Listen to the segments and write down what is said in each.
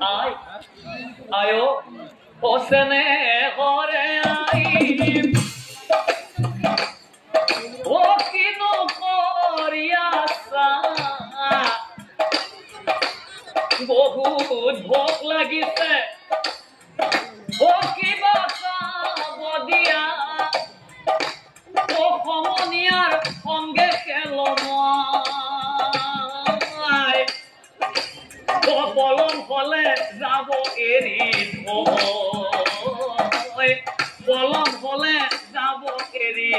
আয় আয়ো হোসেনে ঘৰে আই ও কিনো কৰিয়াছা বহুত ভোক লাগিছে ও কিবা খাব দিয়া ও সমনীয়াৰ সঙ্গে খেলমাই ও পলম হলে যাব এৰি থৈ পলম হলে যাব এৰি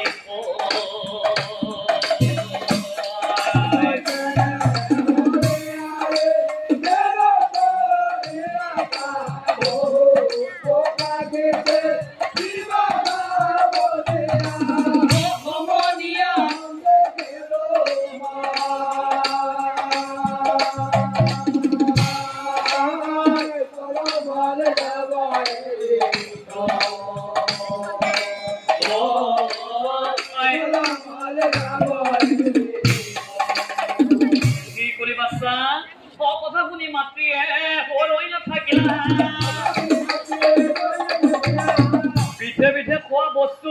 পিঠে পিঠে খোৱা বস্তু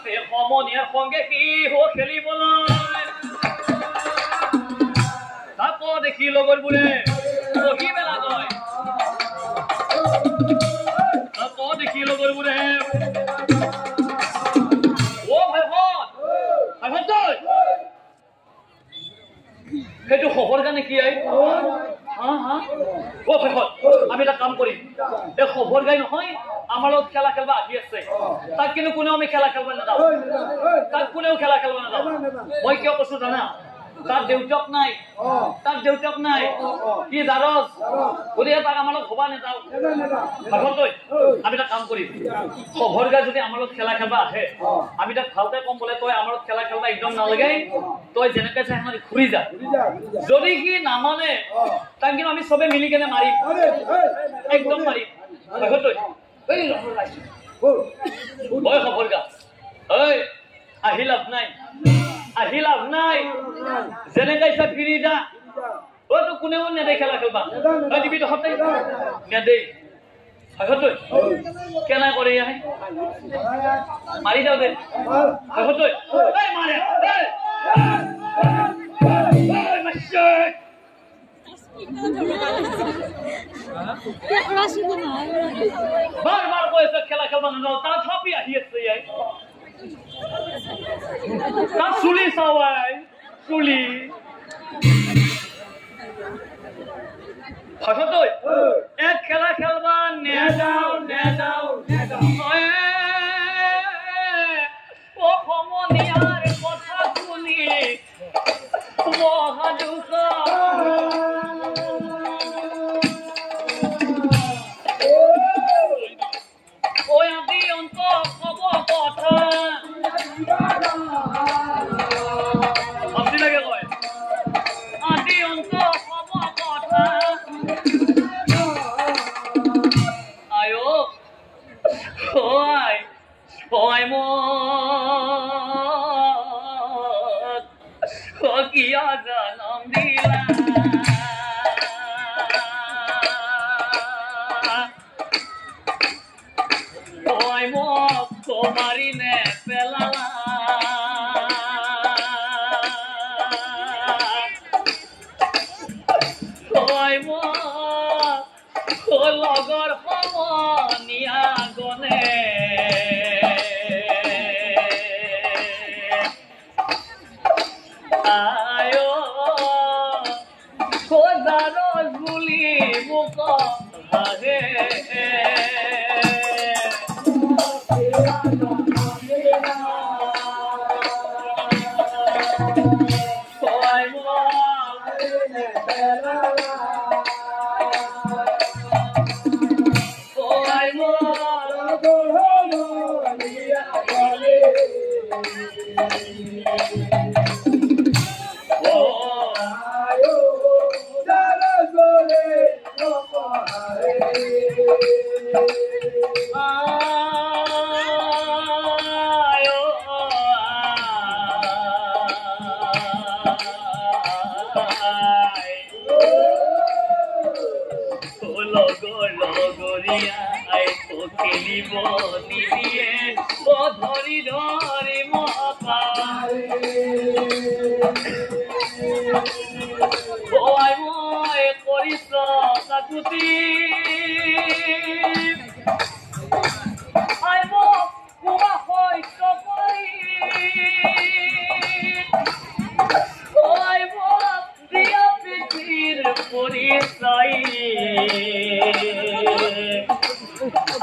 এই সমনীয়াৰ সঙ্গে কি খেলিবলৈ তাক দেখি লগত বোলে বহি মেলা গয় তাক দেখি লগত বোলে ও ভাইভন সেইটো খবৰ কাৰণে কি আই ও ভাইভন আমি এটা কাম কৰিম এই খবৰ গাই নহয় আমাৰ লগত খেলা খেলবা আহি আছে তাক কিন্তু কোনেও আমি খেলা খেলবা নাযাওঁ তাক কোনেও খেলা খেলবা নাযাওঁ মই কিয় কৈছো জানা তার দেউতাক নাই কি জারস গতিকে তাক আমার হবা নেযাও ভাগত আমি এটা কাম করিম খবর গাই যদি আমার খেলা খেলবা আহে আমি তাক ভালতে কম বলে তই আমার খেলা খেলবা একদম নালাগে তই যেনেকে চাই আমার ঘুরি যা যদি কি নামানে তাক কিন্তু আমি সবে মিলি কেনে মারিম একদম মারিম ভাগত খবর গা আহি লাভ নাই যেনেকে ইচ্ছা ফিরি যা ও তো কোনেও নেদে খেলা খেলবা দিবি তো সপ্তাহে নেদে ভাগত কেনা করে আহে মারি যাও দে ভাগত মারে বারবার কয়েছে খেলা খেলবা না তা থাপি আহি আছে তার চুলি চাওয়াই চুলি ভাষত এক খেলা খেলবা নেযাও ও সমনীয়াৰ কথা শুনি মহা দুখ ঐ আদি অন্ত কব কথা কিয়া জনম দিলা তই মোক তোমারি নে পেলালা তই মোক লগৰ সমনীয়া গনে লগৰ লগৰীয়াই খেলিব নিদিয়ে ধৰি ধৰি মহাই মই কৰিছ কাকুতি আই মোক কোৱা সত্য কৰি দিয়া পৃথিৱীৰ পৰিচয়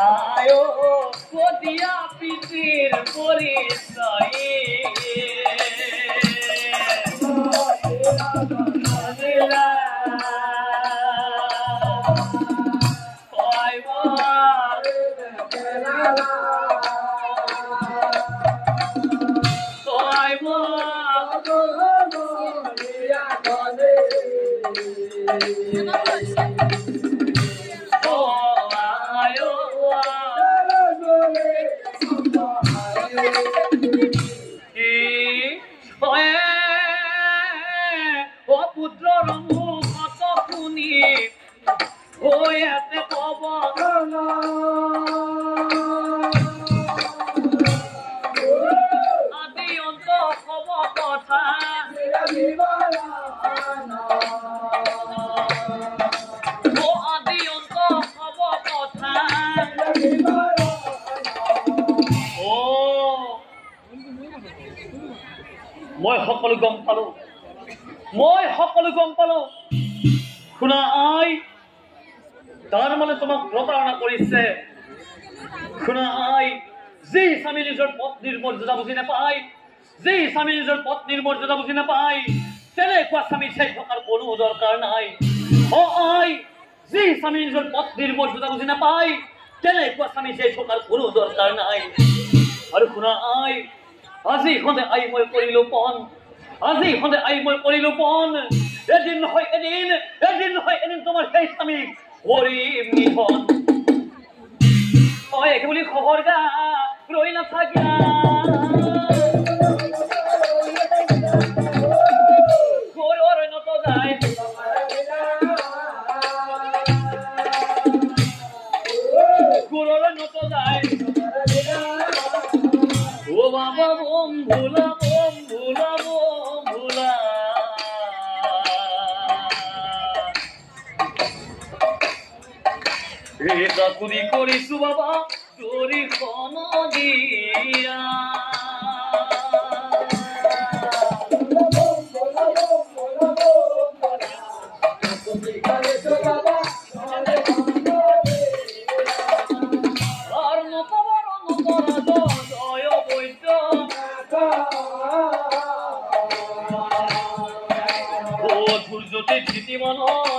আয়ো দিয়া পৃথিৱীৰ পৰিচয় পুত্ৰৰ মুখত শুনি ইয়াতে কব আদি অন্ত কব কথা আদি অন্ত কব কথা মই সকলো গম পালো শুনা আই তাৰ মানে তোমাক প্ৰতাৰণা কৰিছে শুনা আই যি স্বামী নিজৰ পত্নীৰ মৰ্যাদা বুজি নাপায় তেনেকুৱা স্বামী চাই থকাৰ কোনো দৰকাৰ নাই আই যি স্বামী নিজৰ পত্নীৰ মৰ্যাদা বুজি নাপায় তেনেকুৱা স্বামী চাই থকাৰ কোনো দৰকাৰ নাই আৰু শুনা আই আজি সন্ধে আই মই কৰিলো পণ এদিন নহয় এদিন তোমাৰ সেই স্বামী কৰিম নিধন একে বুলি খবৰ গা ৰৈ নাথাকিয়া গৰুৰ নত যায় ও বাবা বম ভোলা চাকুৰি কৰিছো বাবা দৰিখন দিয়া আৰ নকৰা জয় বৈদ্য ও ধূৰ্যতে ধৃতিমন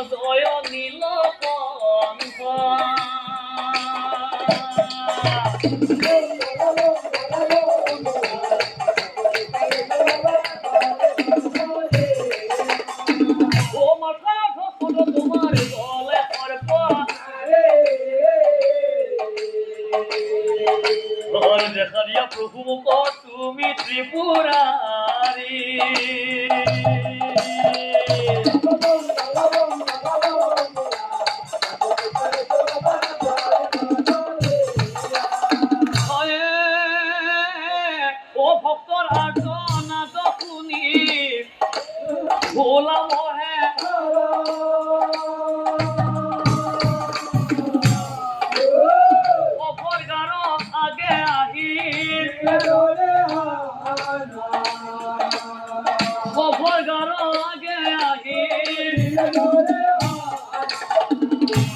জয় নীল পন্থ দেখারিয়া প্রভু মুখ তুমি ত্রিপুরারি ও ভক্তর আর্চনা শুনি ভোলা মহে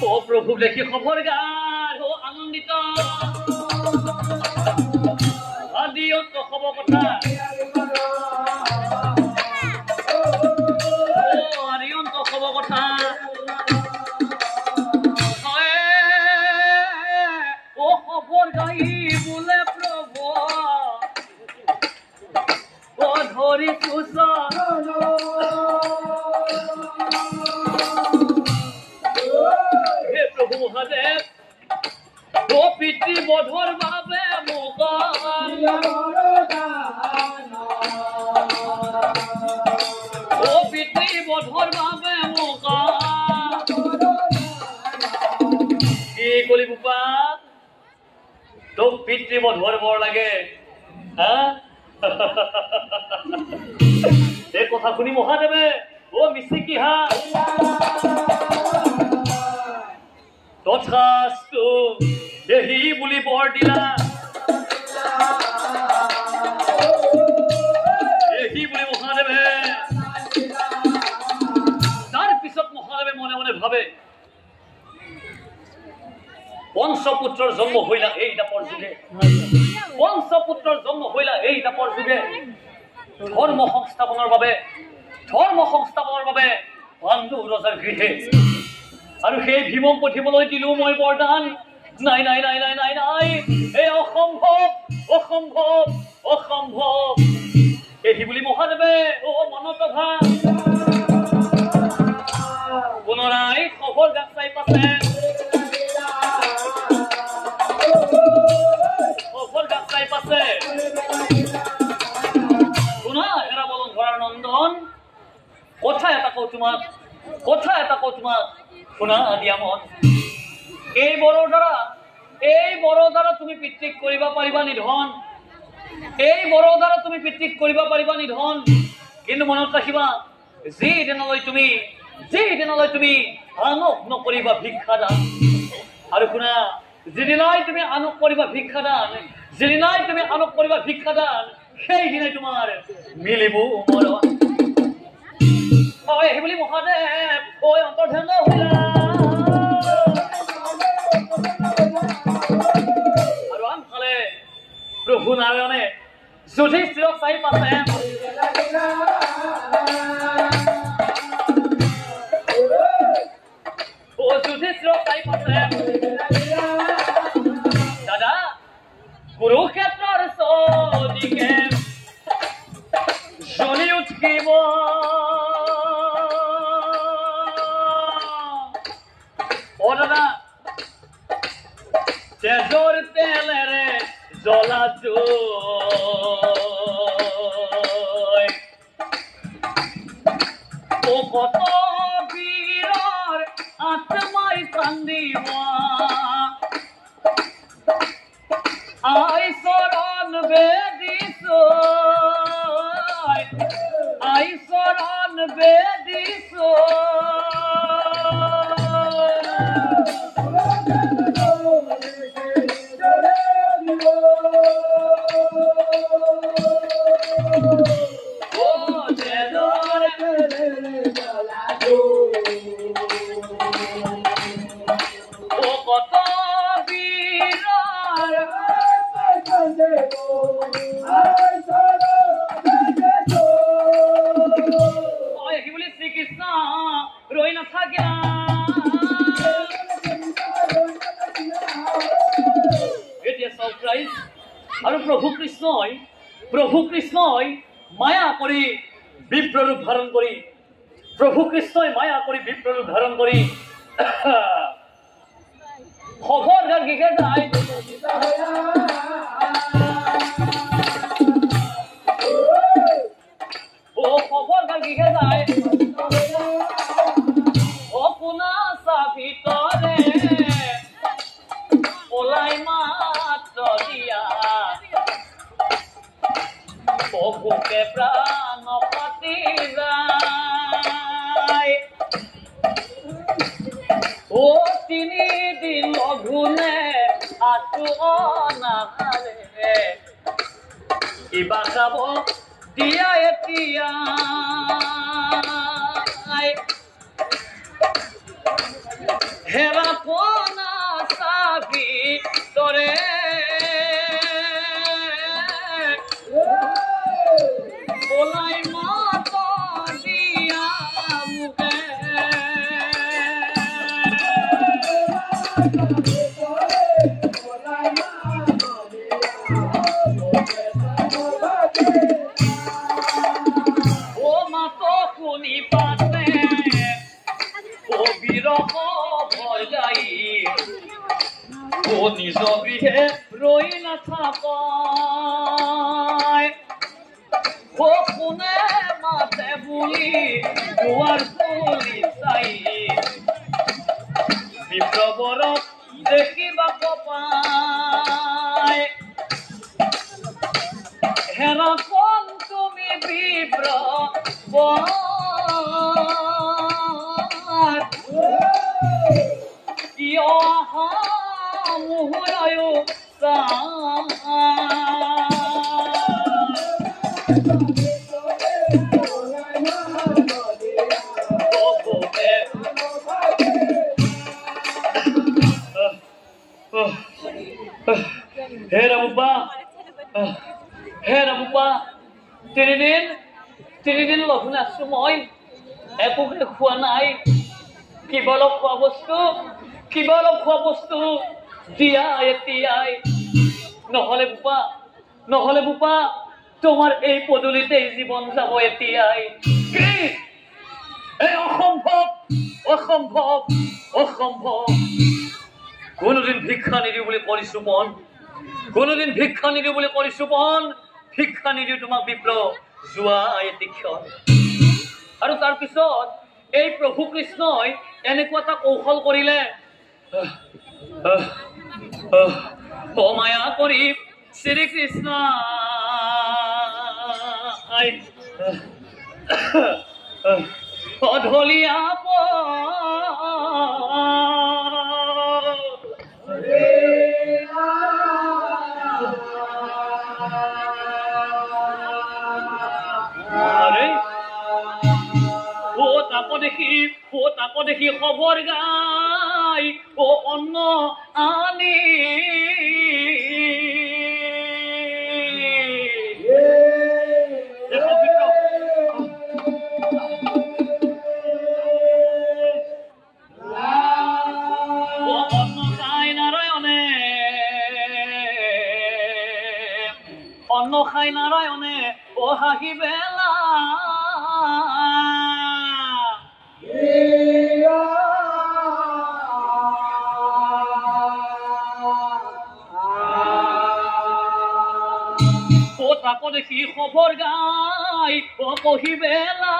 ও প্রভু দেখি খবর গার ও আনন্দিত আদি অন্ত খবর কথা আদি অন্ত খবর কথা ও খবর গাই বলে প্রভু ও ধরি সুসা মহাদেব ও পিতৃ বধর ভাবে ও পিতৃ বধর ভাবে মোকা বুলি গোপা তোক পিতৃ বধুৱাৰ বৰ লাগে হা এই কথা শুনি মহাদেৱে ও মিচিকি হা তথাস্তু দেহি বুলি বৰ দিলা দেহি বুলি মহাদেৱে তাৰ পিছত মহাদেৱে মনে মনে ভাবে পঞ্চপুত্ৰৰ জন্ম হইলা এই দাপৰ যুগে পঞ্চপুত্ৰৰ জন্ম হইলা এই দাপৰ যুগে ধৰ্ম সংস্থাপনৰ বাবে পাণ্ডু ৰজাৰ গৃহে আৰু সেই ভীমক পঠিবলৈ দিলো মই বৰদান নাই নাই নাই নাই নাই নাই এই অসম্ভৱ অসম্ভৱ অসম্ভৱ এই বুলি মহাদেৱে ও মনত ভা পুনৰাই খবৰ গাছাই পাছে খবৰ গাছাই পাছে শুনা এৰা বলন ধৰাৰ নন্দন কথা এটা কওঁ তোমাক শুনা দিয়ামত এই বড়ো দ্বাৰা তুমি পিতৃক কৰিব পাৰিবা নিধন এই বড়ো দ্বাৰা তুমি পিতৃক কৰিব পাৰিবা নিধন কিন্তু মনত ৰাখিবা যি দিনলৈ তুমি আনক নকৰিবা ভিক্ষাদান আৰু শুনা যিদিনাই তুমি আনক কৰিবা ভিক্ষাদান সেইদিনাই তোমাৰ মিলিব মৰণ এই বুলি মহাদেৱ ঐ অন্তৰ্ধান হইলা আৰু আনফালে প্ৰভু নাৰায়ণে যুধিষ্ঠিৰক চাই পাছে দাদা কুৰুক্ষেত্ৰৰ চদিকে জ্বলি উঠিব ও দাদা তেজৰ তেলেৰে জ্বলা ও কত বীৰৰ আত্মাই কান্দিব আই শৰণ বেদিছো আৰু প্ৰভু কৃষ্ণই মায়া কৰি বিপ্ৰৰূপ ধাৰণ কৰি খবৰ গাৰ গিখে যায় অপুনা চাভিতৰে ওলাই মাত্ৰ দিয়া ভোকে প্ৰাণ পাতি যায় ও তিনিদিন লঘুনে আঁচু অনাহাৰে কিবা খাব দিয়া এতিয়া হেৰা পোনা চাবি তৰে ওলাই মাত দিয়া মুখে ও মাত শুনি পাতে ও বিৰহ ভয় যাই ও নিজ গৃহে ৰৈ নাথাক ও কোনে মাতে বুলি দুৱাৰ খুলি চাই বিপ্ৰবৰক দেখিব হে ৰামুপা তিনিদিন লঘোনে আছো মই একোকে খোৱা নাই কিবা অলপ খোৱা বস্তু দিয়া এতিয়াই নহলে বোপা তোমাৰ এই পদূলিতেই জীৱন যাব এতিয়াই অসম্ভৱ কোনোদিন ভিক্ষা নিদিওঁ বুলি কৰিছো মন ভিক্ষা নিদিওঁ তোমাক বিপ্লৱ যোৱা এটি ক্ষণ আৰু তাৰপিছত এই প্ৰভু কৃষ্ণই এনেকুৱা এটা কৌশল কৰিলে মায়া কৰি শ্ৰীকৃষ্ণ অধলিয়া তাকো দেখি খবৰ গাই অন্ন আনি অন্ন খাই নারায়ণে ও হাহি বেলা তাকো দেখি খবর গাই ও কহিবেলা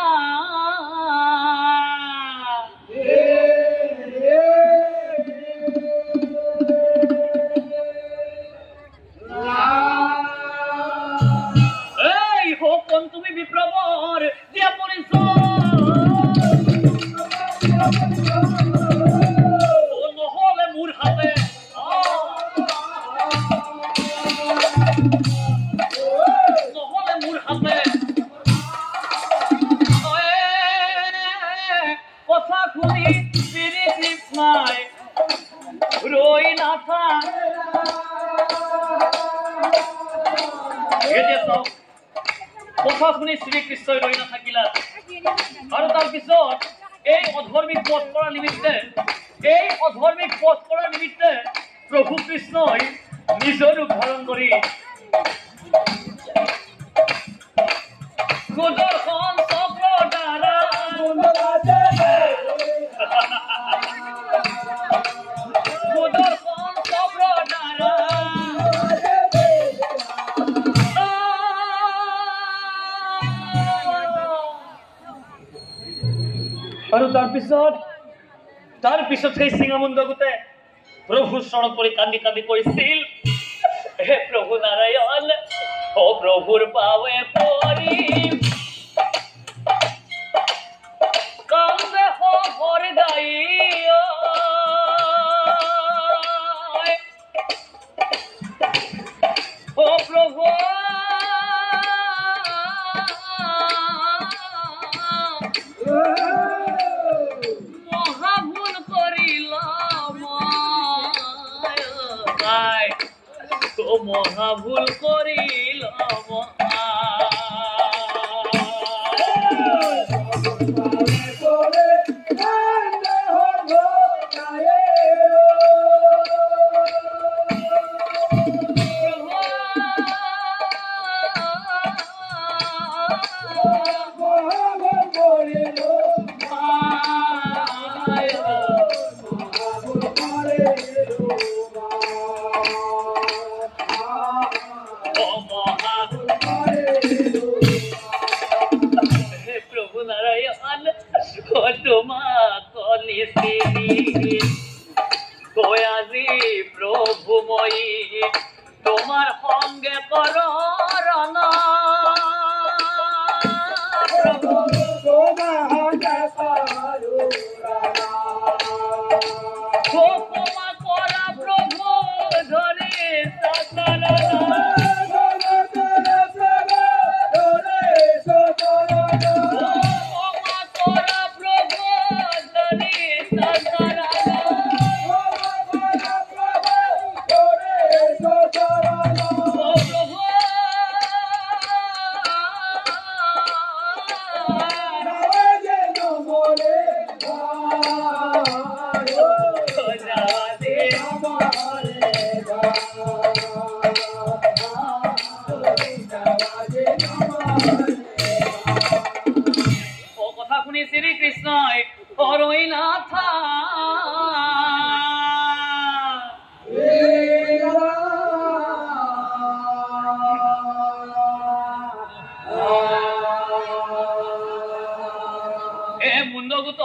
এই হোকন তুমি বিপ্লবর দিয়া পরিচয় নহলে মোর হাতে কথা শুনি শ্রীকৃষ্ণাই রই নাথা কথা শুনি শ্রীকৃষ্ণই রই নাথাকিলা আৰু তাৰপিছত এই অধৰ্মিক পথ কৰাৰ নিমিত্তে প্ৰভু কৃষ্ণই নিজৰ ৰূপ ধাৰণ কৰি সুদৰ্শন চক্ৰ দ্বাৰা আৰু তাৰপিছত সেই সিংহামুণ্ড গোটে প্ৰভুৰ চৰণত পৰি কান্দি কৰিছিল হে প্ৰভু নাৰায়ণ ও প্ৰভুৰ পাৱে পৰি কান্দে হৰ গাই ও প্ৰভু মহাভুল করিল আজি প্রভু মই তোমার সঙ্গে কর রনা ক্ষমা করা প্রভু ধরে Sara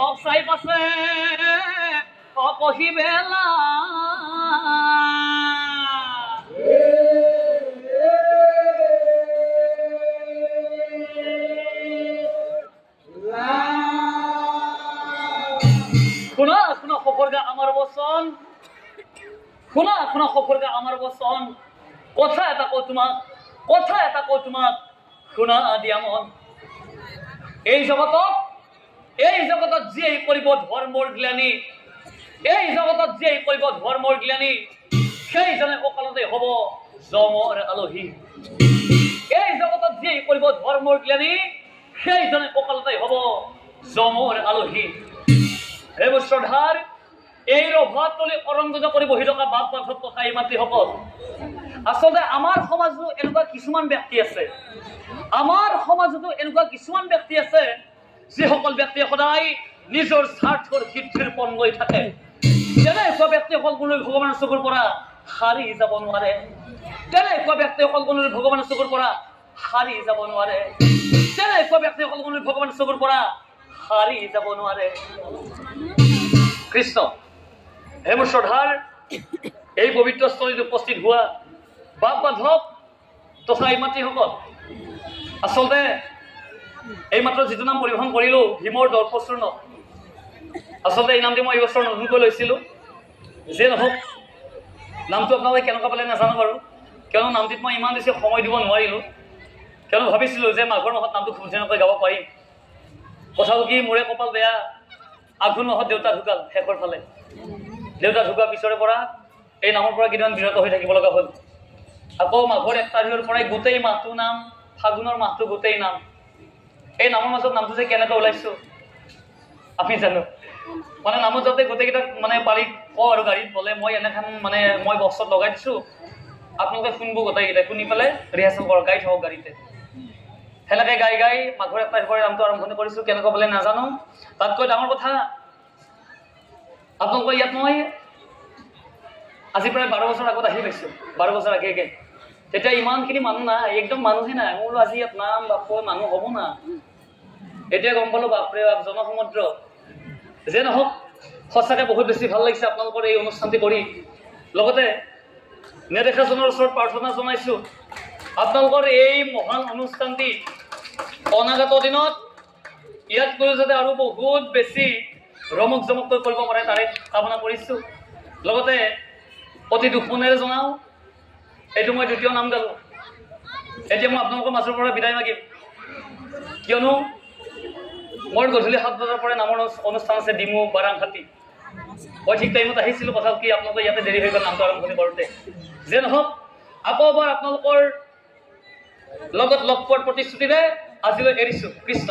চব চাই পাছে কহিবেলা শুনা শুনা সকলকে আমার বচন শুনা শুনা সকলকে আমার বচন কথা এটা কওঁ তোমাক শুনা দিয়া মন এই জগতত যিয়ে কৰিব ধৰ্মৰ জ্ঞানী সেইজনে অকালতে হ'ব যমৰ আলহী এই জগতত যিয়ে কৰিব ধৰ্মৰ জ্ঞানী সেইজনে অকালতে হ'ব যমৰ আলহী হে বস্ত্ৰধাৰ এই ৰভাত তলি অৰংগজ কৰি বহি থকা বাপ বান্ধৱ তথা এই মাতৃসকল আচলতে আমাৰ সমাজতো এনেকুৱা কিছুমান ব্যক্তি আছে যিসকল ব্যক্তিয়ে সদায় নিজৰ স্বাৰ্থৰ সিদ্ধিৰ পণ লৈ থাকে তেনেকুৱা ব্যক্তিসকল কোনো ভগৱানৰ চকুৰ পৰা হাৰি যাব নোৱাৰে কৃষ্ণ হে মোৰ শ্ৰদ্ধাৰ এই পবিত্ৰ স্থলীত উপস্থিত হোৱা বাপ বান্ধৱ তথা এই মাতৃসকল আচলতে এইমাত্ৰ যিটো নাম পৰিৱেশন কৰিলোঁ ভীমৰ দৰ্পচূৰ্ণ আচলতে এই নামটি মই এই বছৰ নতুনকৈ লৈছিলোঁ যে নহওক নামটো আপোনালোকে কেনেকুৱা পালে নাজানো বাৰু কিয়নো নামটিত মই ইমান বেছি সময় দিব নোৱাৰিলোঁ কিয়নো ভাবিছিলোঁ যে মাঘৰ মাহত নামটো খুব ধুনীয়াকৈ গাব পাৰিম কথাটো কি মোৰে কপাল বেয়া আঘোণ মাহত দেউতা ঢুকাল শেষৰ ফালে দেউতা ঢুকোৱাৰ পিছৰে পৰা এই নামৰ পৰা কেইদিনমান বিৰত হৈ থাকিব লগা হ'ল আকৌ মাঘৰ 1 তাৰিখৰ পৰাই গোটেই মাহটো নাম ফাগুনৰ মাহটো গোটেই নাম এই নামৰ মাজত নামটো যে কেনেকৈ ওলাইছোঁ আপুনি জানো মানে নামত যাওঁতে গোটেইকেইটাক মানে পালি কওঁ আৰু গাড়ীত বোলে মই এনেখন মানে মই বক্সত লগাই দিছোঁ আপোনালোকে শুনিব গোটেইকেইটাই শুনি পেলাই ৰিহাৰ্চেল কৰক গাই থাকক গাড়ীতে সেনেকৈ গাই মাঘৰ 1 তাৰিখৰ নামটো আৰম্ভণি কৰিছোঁ কেনেকৈ বোলে নাজানো তাতকৈ ডাঙৰ কথা আপোনালোকৰ ইয়াত মই আজি প্ৰায় 12 বছৰ আগত আহি পাইছোঁ 12 বছৰ আগে তেতিয়া ইমানখিনি মানুহ নাই একদম মানুহে নাই মই বোলো আজি ইয়াত নাম বাপ মানুহ হ'ব না এতিয়া গম পালোঁ বাপৰে বাপ জনসমুদ্ৰ যে নহওক সঁচাকৈ বহুত বেছি ভাল লাগিছে আপোনালোকৰ এই অনুষ্ঠানটি কৰি লগতে নেদেখাজনৰ ওচৰত প্ৰাৰ্থনা জনাইছোঁ আপোনালোকৰ এই মহান অনুষ্ঠানটি অনাগত দিনত ইয়াতকৈ যাতে আৰু বহুত বেছি ৰমক জমককৈ কৰিব পাৰে তাৰে কামনা কৰিছোঁ লগতে অতি দুখ মনেৰে জনাওঁ এইটো মই দ্বিতীয় নাম গালোঁ এতিয়া মই আপোনালোকৰ মাজৰ পৰা বিদায় মাগিম কিয়নো মোৰ গধূলি 7 বজাৰ পৰা নামৰ অনুষ্ঠান আছে ডিমু বাৰাংঘাটি মই ঠিক টাইমত আহিছিলোঁ কথা কি আপোনালোকে ইয়াতে দেৰি হৈ গ'ল নামটো আৰম্ভণি কৰোঁতে যে নহওক আকৌ এবাৰ আপোনালোকৰ লগত লগ পোৱাৰ প্ৰতিশ্ৰুতিৰে আজিলৈ এৰিছোঁ কৃষ্ণ